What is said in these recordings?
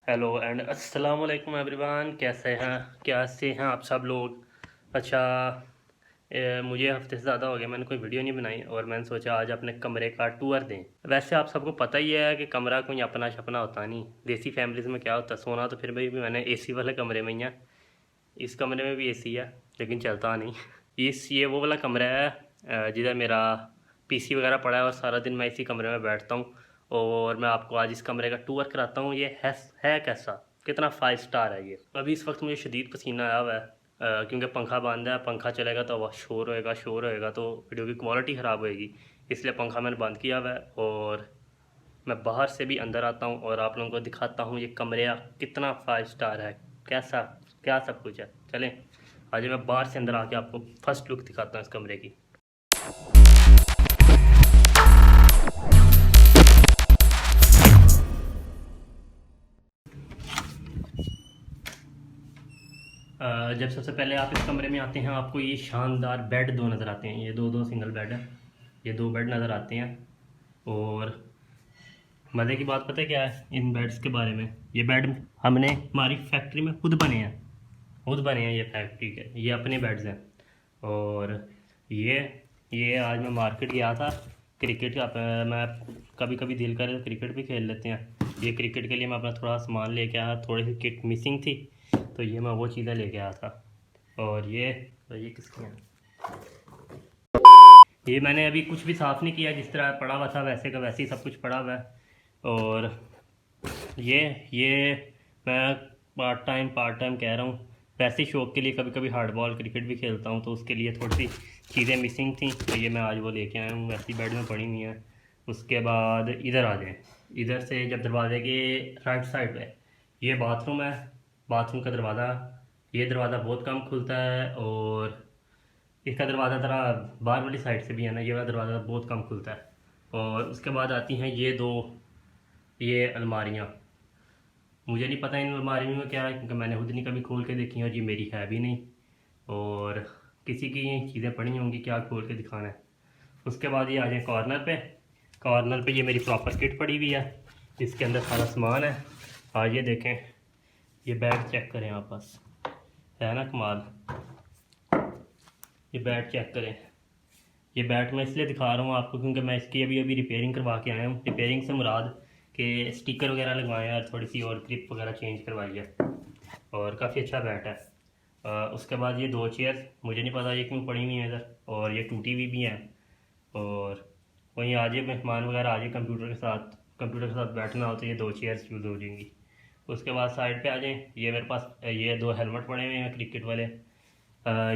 Hello and अस्सलाम वालेकुम everyone. कैसे हैं आप सब लोग। अच्छा, मुझे हफ्ते से ज़्यादा हो गया मैंने कोई वीडियो नहीं बनाई और मैंने सोचा आज अपने कमरे का टूर दें। वैसे आप सबको पता ही है कि कमरा कोई अपना छपना होता नहीं। देसी फैमिलीज़ में क्या होता है, सोना तो फिर भी मैंने एसी वाले कमरे में ही है। इस कमरे में भी एसी है लेकिन चलता नहीं। ये वो वाला कमरा है जिधर मेरा पीसी वगैरह पड़ा है और सारा दिन मैं इसी कमरे में बैठता हूँ। और मैं आपको आज इस कमरे का टूर कराता हूँ। ये है कैसा, कितना 5 स्टार है ये। अभी इस वक्त मुझे शदीद पसीना आया हुआ है क्योंकि पंखा बंद है। पंखा चलेगा तो वह शोर होएगा तो वीडियो की क्वालिटी ख़राब होएगी, इसलिए पंखा मैंने बंद किया हुआ है। और मैं बाहर से भी अंदर आता हूँ और आप लोगों को दिखाता हूँ ये कमरे कितना 5 स्टार है, कैसा क्या सब कुछ है। चलें आज मैं बाहर से अंदर आके आपको फर्स्ट लुक दिखाता हूँ इस कमरे की। जब सबसे पहले आप इस कमरे में आते हैं आपको ये शानदार बेड दो नज़र आते हैं। ये दो सिंगल बेड है, ये दो बेड नज़र आते हैं। और मज़े की बात पता है क्या है इन बेड्स के बारे में, ये बेड हमने हमारी फैक्ट्री में खुद बने हैं ये फैक्ट्री के, ये अपने बेड्स हैं। और ये ये आज मैं मार्केट गया था क्रिकेट का, मैं कभी कभी दिल करे तो क्रिकेट भी खेल लेते हैं। ये क्रिकेट के लिए मैं अपना थोड़ा सामान लेके आया, थोड़ी सी किट मिसिंग थी तो ये मैं वो चीज़ें लेके आया था। और ये किसकी हैं, ये मैंने अभी कुछ भी साफ़ नहीं किया, जिस तरह पड़ा हुआ था वैसे का वैसे ही सब कुछ पड़ा हुआ है। और ये मैं पार्ट टाइम कह रहा हूँ, वैसे ही शौक़ के लिए कभी कभी हार्ड बॉल क्रिकेट भी खेलता हूँ तो उसके लिए थोड़ी सी चीज़ें मिसिंग थी तो ये मैं आज वो लेके आया हूँ, वैसी बेड में पड़ी हुई हैं। उसके बाद इधर आ जाएँ, इधर से जब दरवाजे के राइट साइड पे ये बाथरूम है। बाथरूम का दरवाज़ा, ये दरवाज़ा बहुत कम खुलता है और इसका दरवाज़ा ज़रा बाहर वाली साइड से भी है ना, ये वाला दरवाज़ा बहुत कम खुलता है। और उसके बाद आती हैं ये अलमारियाँ। मुझे नहीं पता इन अलमारियों में क्या है क्योंकि मैंने खुद नहीं कभी खोल के देखी और ये मेरी है भी नहीं, और किसी की ये चीज़ें पड़ी होंगी क्या खोल के दिखाना है। उसके बाद ये आ जाए कॉर्नर पे ये मेरी प्रॉपर किट पड़ी हुई है, इसके अंदर सारा सामान है। आज ये देखें, ये बैग चेक करें आप, बस है ना कमाल। ये बैट चेक करें, ये बैट मैं इसलिए दिखा रहा हूँ आपको क्योंकि मैं इसकी अभी अभी रिपेयरिंग करवा के आया हूँ। रिपेयरिंग से मुराद के स्टिकर वगैरह लगवाए हैं और थोड़ी सी और ग्रिप वगैरह चेंज करवाई है और काफ़ी अच्छा बैट है। उसके बाद ये दो चेयर मुझे नहीं पता ये क्यों पड़ी हुई हैं इधर, और ये टूटी हुई भी हैं। और वहीं आज मेहमान वगैरह आज कंप्यूटर के साथ बैठना हो तो ये दो चेयर्स यूज़ हो जाएंगी। उसके बाद साइड पे आ जाएँ, ये मेरे पास ये दो हेलमेट पड़े हुए हैं क्रिकेट वाले।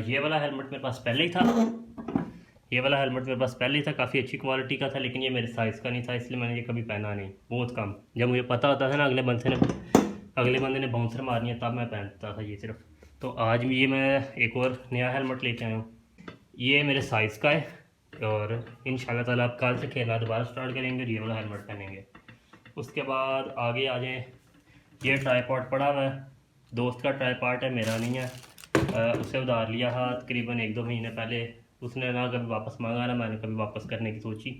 ये वाला हेलमेट मेरे पास पहले ही था, ये वाला हेलमेट मेरे पास पहले ही था, काफ़ी अच्छी क्वालिटी का था लेकिन ये मेरे साइज़ का नहीं था इसलिए मैंने ये कभी पहना नहीं, बहुत कम। जब मुझे पता होता था ना अगले बंदे ने बाउंसर मारनी है तब मैं पहनता था ये सिर्फ। तो आज भी ये मैं एक और नया हेलमेट लेके आया हूँ, ये मेरे साइज़ का है और इंशाल्लाह ताला आप कल से खेलना दोबारा स्टार्ट करेंगे और ये वाला हेलमेट पहनेंगे। उसके बाद आगे आ जाएँ, ये ट्राईपॉड पड़ा हुआ है, दोस्त का ट्राईपॉड है मेरा नहीं है। उसे उधार लिया था तकरीबन 1-2 महीने पहले, उसने ना कभी वापस मांगा ना मैंने कभी वापस करने की सोची,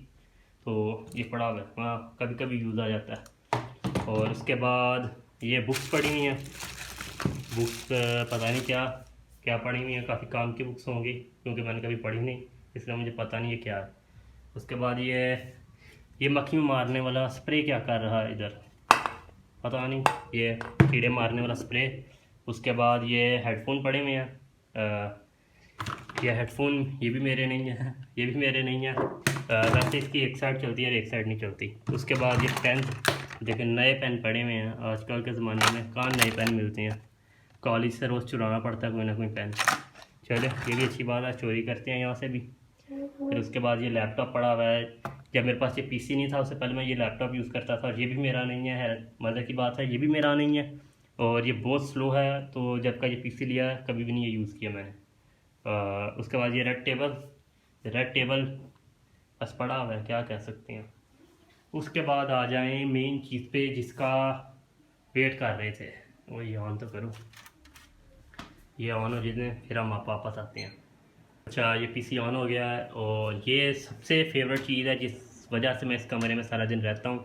तो ये पड़ा हुआ है, हाँ कभी कभी यूज़ आ जाता है। और उसके बाद ये बुक्स पड़ी हुई हैं, बुक्स पता नहीं क्या क्या पड़ी हुई हैं, काफ़ी काम की बुक्स होंगी क्योंकि मैंने कभी पढ़ी नहीं इसलिए मुझे पता नहीं है क्या है। उसके बाद ये मक्खी मारने वाला स्प्रे क्या कर रहा है इधर पता नहीं, ये कीड़े मारने वाला स्प्रे। उसके बाद ये हेडफोन पड़े हुए हैं, ये हेडफोन ये भी मेरे नहीं है, ये भी मेरे नहीं है। वैसे इसकी एक साइड चलती है और एक साइड नहीं चलती। उसके बाद ये पेन देखिए, नए पेन पड़े हुए हैं, आजकल के ज़माने में कहाँ नए पेन मिलते हैं, कॉलेज से रोज़ चुराना पड़ता है कोई ना कोई पेन। चलो ये भी अच्छी बात है, चोरी करते हैं यहाँ से भी। फिर उसके बाद ये लैपटॉप पड़ा हुआ है, जब मेरे पास ये पीसी नहीं था उससे पहले मैं ये लैपटॉप यूज़ करता था और ये भी मेरा नहीं है, मज़े की बात है ये भी मेरा नहीं है और ये बहुत स्लो है, तो जब का ये पीसी लिया कभी भी नहीं ये यूज़ किया मैंने। उसके बाद ये रेड टेबल बस पड़ा हुआ है, क्या कह सकते हैं। उसके बाद आ जाएं मेन चीज़ पे जिसका वेट कर रहे थे, वो ये ऑन तो करो, ये ऑन हो जाए फिर हम आप वापस आते हैं। अच्छा ये पीसी ऑन हो गया है और ये सबसे फेवरेट चीज़ है जिस वजह से मैं इस कमरे में सारा दिन रहता हूँ,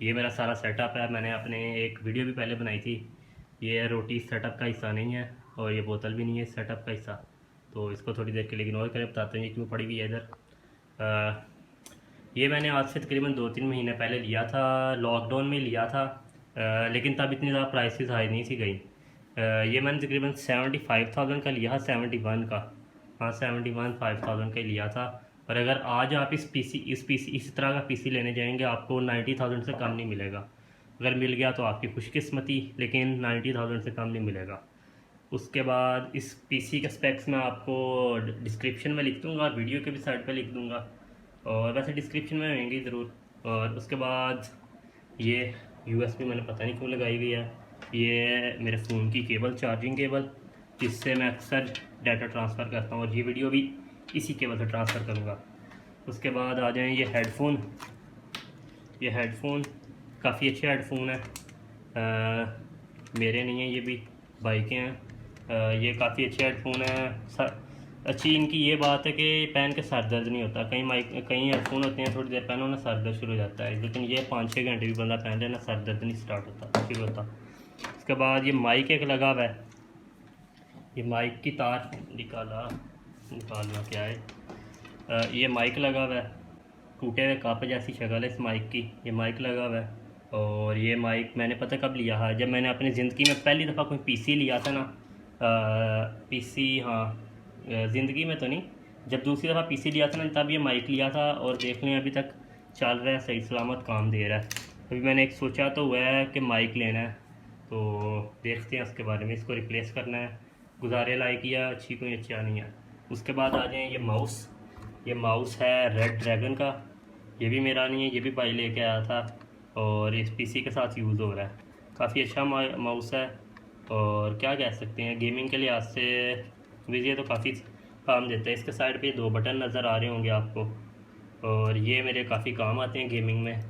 ये मेरा सारा सेटअप है, मैंने अपने एक वीडियो भी पहले बनाई थी। ये रोटी सेटअप का हिस्सा नहीं है और ये बोतल भी नहीं है सेटअप का हिस्सा, तो इसको थोड़ी देर के लिए इग्नोर करें। बताते हैं ये क्यों पड़ी हुई है इधर। ये मैंने आज से तकरीबन 2-3 महीने पहले लिया था, लॉकडाउन में लिया था। लेकिन तब इतनी ज़्यादा प्राइसेस हाई नहीं थी गई। ये मैंने तकरीबन 75,000 का लिया था, 71 का, हाँ 71,500 का ही लिया था। और अगर आज आप इस तरह का पीसी लेने जाएंगे आपको 90,000 से कम नहीं मिलेगा। अगर मिल गया तो आपकी खुशकिस्मती, लेकिन 90,000 से कम नहीं मिलेगा। उसके बाद इस पीसी के स्पेक्स मैं आपको डिस्क्रिप्शन में लिख दूँगा और वीडियो के भी साइड पे लिख दूँगा, और वैसे डिस्क्रिप्शन में होंगी ज़रूर। और उसके बाद ये यूएसबी मैंने पता नहीं क्यों लगाई हुई है, ये मेरे फ़ोन की केबल, चार्जिंग केबल, जिससे मैं अक्सर डाटा ट्रांसफ़र करता हूँ, और ये वीडियो भी इसी केबल से ट्रांसफ़र करूँगा। उसके बाद आ जाएँ ये हेडफ़ोन। ये हेडफ़ोन काफ़ी अच्छे हेडफ़ोन है, मेरे नहीं है, ये भी भाई के हैं। ये काफ़ी अच्छे हेडफ़ोन है। अच्छी इनकी ये बात है कि पहन के सर दर्द नहीं होता। कई हेडफ़ोन होते हैं थोड़ी देर पहनो ना सर दर्द शुरू हो जाता है, लेकिन ये 5-6 घंटे भी बंदा पहन लेना सर दर्द नहीं स्टार्ट होता, शुरू होता। उसके बाद ये माइक एक लगा हुआ है, ये माइक की तार निकालना क्या है। ये माइक लगा हुआ है, टूटे हुए कप जैसी शक्ल है इस माइक की। ये माइक लगा हुआ है, और ये माइक मैंने पता कब लिया है, जब मैंने अपनी ज़िंदगी में पहली दफ़ा कोई पीसी लिया था ना। पीसी, हाँ, ज़िंदगी में तो नहीं, जब दूसरी दफ़ा पीसी लिया था ना तब ये माइक लिया था, और देख लें अभी तक चल रहा है, सही सलामत काम दे रहा है। अभी मैंने एक सोचा तो हुआ है कि माइक लेना है, तो देखते हैं उसके बारे में। इसको रिप्लेस करना है, गुजारे लायक या अच्छी कोई अच्छा नहीं है। उसके बाद आ जाए ये माउस। ये माउस है रेड ड्रैगन का, ये भी मेरा नहीं है, ये भी भाई लेके आया था, और इस पीसी के साथ यूज़ हो रहा है। काफ़ी अच्छा माउस है, और क्या कह सकते हैं, गेमिंग के लिहाज से विजय तो काफ़ी काम देता है। इसके साइड पे 2 बटन नज़र आ रहे होंगे आपको, और ये मेरे काफ़ी काम आते हैं गेमिंग में,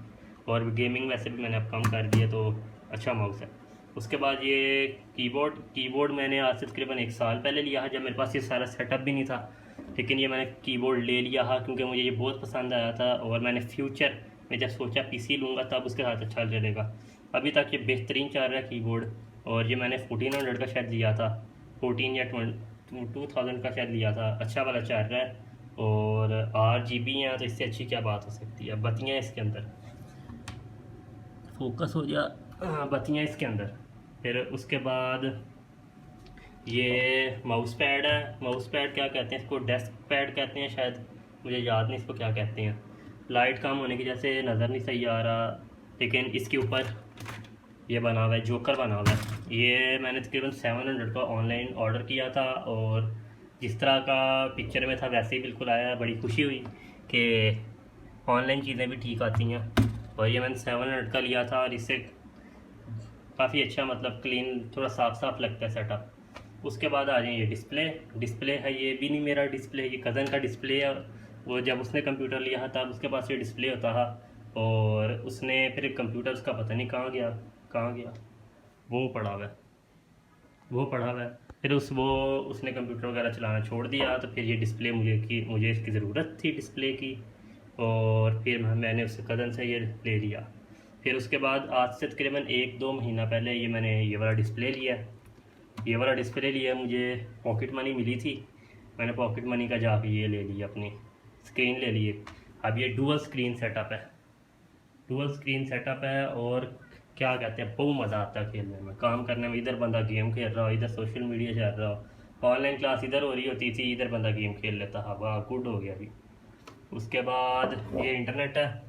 और गेमिंग वैसे भी मैंने अब कम कर दिया, तो अच्छा माउस है। उसके बाद ये कीबोर्ड मैंने आज से तकरीबन 1 साल पहले लिया है, जब मेरे पास ये सारा सेटअप भी नहीं था, लेकिन ये मैंने कीबोर्ड ले लिया है क्योंकि मुझे ये बहुत पसंद आया था, और मैंने फ्यूचर में जब सोचा पीसी लूँगा तब उसके साथ अच्छा चलेगा। अभी तक ये बेहतरीन चल रहा है कीबोर्ड, और ये मैंने 1400 का शायद लिया था, 14 या 2000 का शायद लिया था, अच्छा वाला चल रहा है। और RGB हैं तो इससे अच्छी क्या बात हो सकती है। बत्तियाँ इसके अंदर, फोकस हो जा, हाँ बत्तियाँ इसके अंदर। फिर उसके बाद ये माउस पैड है। माउस पैड क्या कहते हैं इसको, डेस्क पैड कहते हैं शायद, मुझे याद नहीं इसको क्या कहते हैं। लाइट कम होने की जैसे नज़र नहीं सही आ रहा, लेकिन इसके ऊपर ये बना हुआ है, जोकर बना हुआ है। ये मैंने तकरीबन 700 का ऑनलाइन ऑर्डर किया था, और जिस तरह का पिक्चर में था वैसे ही बिल्कुल आया। बड़ी खुशी हुई कि ऑनलाइन चीज़ें भी ठीक आती हैं, और ये मैंने 700 का लिया था, और इससे काफ़ी अच्छा, मतलब क्लीन, थोड़ा साफ साफ लगता है सेटअप। उसके बाद आ जाए ये डिस्प्ले है, ये भी नहीं मेरा डिस्प्ले, ये कज़न का डिस्प्ले है। वो जब उसने कंप्यूटर लिया था तब उसके पास ये डिस्प्ले होता था, और उसने फिर कंप्यूटर उसका पता नहीं कहाँ गया, वो पड़ा हुआ है। फिर उसने कंप्यूटर वगैरह चलाना छोड़ दिया, तो फिर ये डिस्प्ले मुझे इसकी ज़रूरत थी डिस्प्ले की, और फिर मैंने उससे कज़न से ये ले लिया। फिर उसके बाद आज से तकरीबन 1-2 महीना पहले मैंने ये वाला डिस्प्ले लिया। मुझे पॉकेट मनी मिली थी, मैंने पॉकेट मनी का जाके ये ले लिया, अपनी स्क्रीन ले ली। अब ये डुअल स्क्रीन सेटअप है, और क्या कहते हैं, बहुत मज़ा आता है खेलने में, काम करने में। इधर बंदा गेम खेल रहा हो, इधर सोशल मीडिया चल रहा हो, ऑनलाइन क्लास इधर हो रही होती थी, इधर बंदा गेम खेल लेता। हाँ वाह, गुड हो गया अभी। उसके बाद ये इंटरनेट है,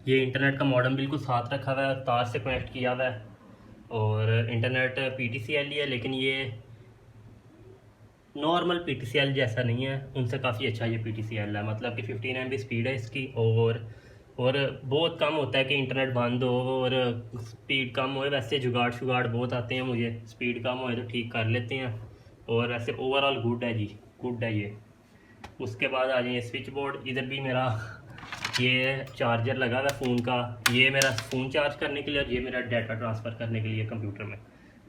ये इंटरनेट का मॉडेम बिल्कुल साथ रखा हुआ है, तार से कनेक्ट किया हुआ है, और इंटरनेट PTCL ही है, लेकिन ये नॉर्मल PTCL जैसा नहीं है, उनसे काफ़ी अच्छा ये PTCL है। मतलब कि 15 MB स्पीड है इसकी, और बहुत कम होता है कि इंटरनेट बंद हो और स्पीड कम हो। वैसे जुगाड़ बहुत आते हैं मुझे, स्पीड कम हो तो ठीक कर लेते हैं, और वैसे ओवरऑल गुड है जी, गुड है ये। उसके बाद आ जाइए स्विच बोर्ड। इधर भी मेरा ये चार्जर लगा हुआ है फ़ोन का, ये मेरा फ़ोन चार्ज करने के लिए, और ये मेरा डाटा ट्रांसफ़र करने के लिए कंप्यूटर में।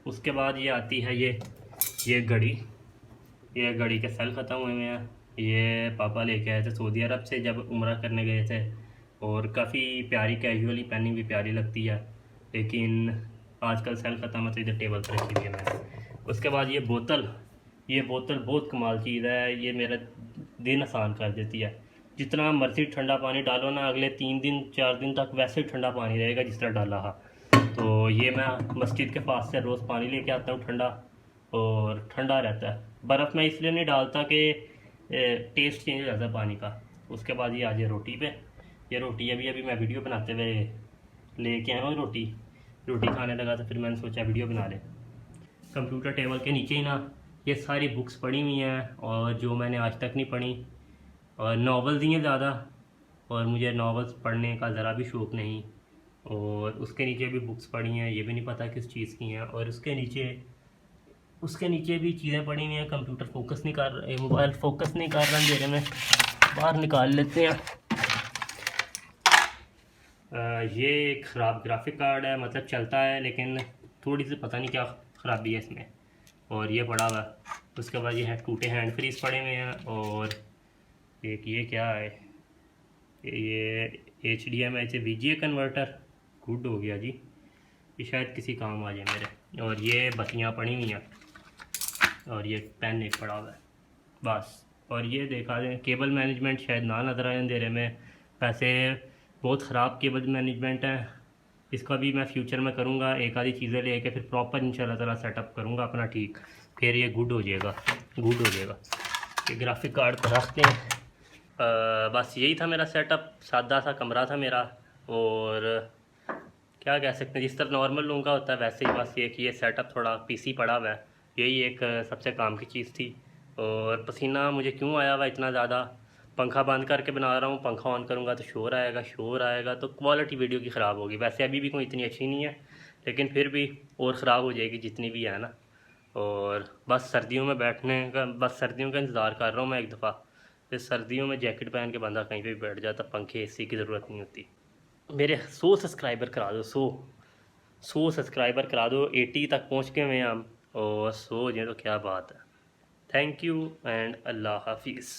उसके बाद ये आती है ये घड़ी। ये घड़ी के सेल ख़त्म हुए हैं, ये पापा लेके आए थे सऊदी अरब से जब उम्रा करने गए थे, और काफ़ी प्यारी, कैजुअली पहनी हुई प्यारी लगती है, लेकिन आजकल सेल ख़त्म है तो इधर टेबल पर रखी हुई है मैंने। उसके बाद ये बोतल बहुत कमाल चीज़ है, ये मेरा दिन आसान कर देती है। जितना मर्ज़ी ठंडा पानी डालो ना, अगले 3 दिन 4 दिन तक वैसे ही ठंडा पानी रहेगा जिस तरह डाला है। तो ये मैं मस्जिद के पास से रोज़ पानी लेके आता हूँ ठंडा, और ठंडा रहता है। बर्फ़ मैं इसलिए नहीं डालता कि टेस्ट चेंज हो जाता है पानी का। उसके बाद ये आ जाए रोटी पे। ये रोटी अभी मैं वीडियो बनाते हुए लेके आया हूँ। रोटी खाने लगा तो फिर मैंने सोचा वीडियो बना ले। कंप्यूटर टेबल के नीचे ही ना ये सारी बुक्स पढ़ी हुई हैं, और जो मैंने आज तक नहीं पढ़ी, और नॉवेल्स ही हैं ज़्यादा, और मुझे नॉवेल्स पढ़ने का ज़रा भी शौक़ नहीं। और उसके नीचे भी बुक्स पढ़ी हैं, ये भी नहीं पता किस चीज़ की हैं। और उसके नीचे भी चीज़ें पड़ी हुई हैं। कंप्यूटर फोकस नहीं कर रहा, मोबाइल फोकस नहीं कर रहा अंधेरे में, बाहर निकाल लेते हैं। ये एक ख़राब ग्राफिक कार्ड है, मतलब चलता है लेकिन थोड़ी सी पता नहीं क्या ख़राबी है इसमें। और ये पड़ा हुआ है। उसके बाद ये टूटे हैंड फ्रीज पड़े हुए हैं। और एक ये क्या है, ये HDMI से VGA कन्वर्टर, गुड हो गया जी, ये शायद किसी काम आ जाए मेरे। और ये बत्तियाँ पड़ी हुई हैं, और ये पेन एक पड़ा हुआ है बस। और ये देखा दें केबल मैनेजमेंट शायद ना नज़र आए अंधेरे में, वैसे बहुत ख़राब केबल मैनेजमेंट है। इसका भी मैं फ्यूचर में करूँगा, एक आधी चीज़ें लेके फिर प्रॉपर इंशाल्लाह ताला सेटअप करूँगा अपना ठीक, फिर ये गुड हो जाएगा। ये ग्राफिक कार्ड को रखते हैं। बस यही था मेरा सेटअप, सादा सा कमरा था मेरा। और क्या कह सकते हैं, जिस तरह नॉर्मल लोगों का होता है वैसे ही, बस ये सेटअप थोड़ा PC पड़ा हुआ है, यही एक सबसे काम की चीज़ थी। और पसीना मुझे क्यों आया हुआ इतना ज़्यादा, पंखा बंद करके बना रहा हूँ, पंखा ऑन करूँगा तो शोर आएगा तो क्वालिटी वीडियो की ख़राब होगी। वैसे अभी भी कोई इतनी अच्छी नहीं है, लेकिन फिर भी और ख़राब हो जाएगी जितनी भी है ना। और बस सर्दियों का इंतज़ार कर रहा हूँ मैं एक दफ़ा, फिर सर्दियों में जैकेट पहन के बंदा कहीं पे भी बैठ जाता, पंखे AC की ज़रूरत नहीं होती। मेरे 100 सब्सक्राइबर करा दो, 100 सब्सक्राइबर करा दो। 80 तक पहुँच गए हैं हम, और 100 हो जाए तो क्या बात है। थैंक यू एंड अल्लाह हाफिज़।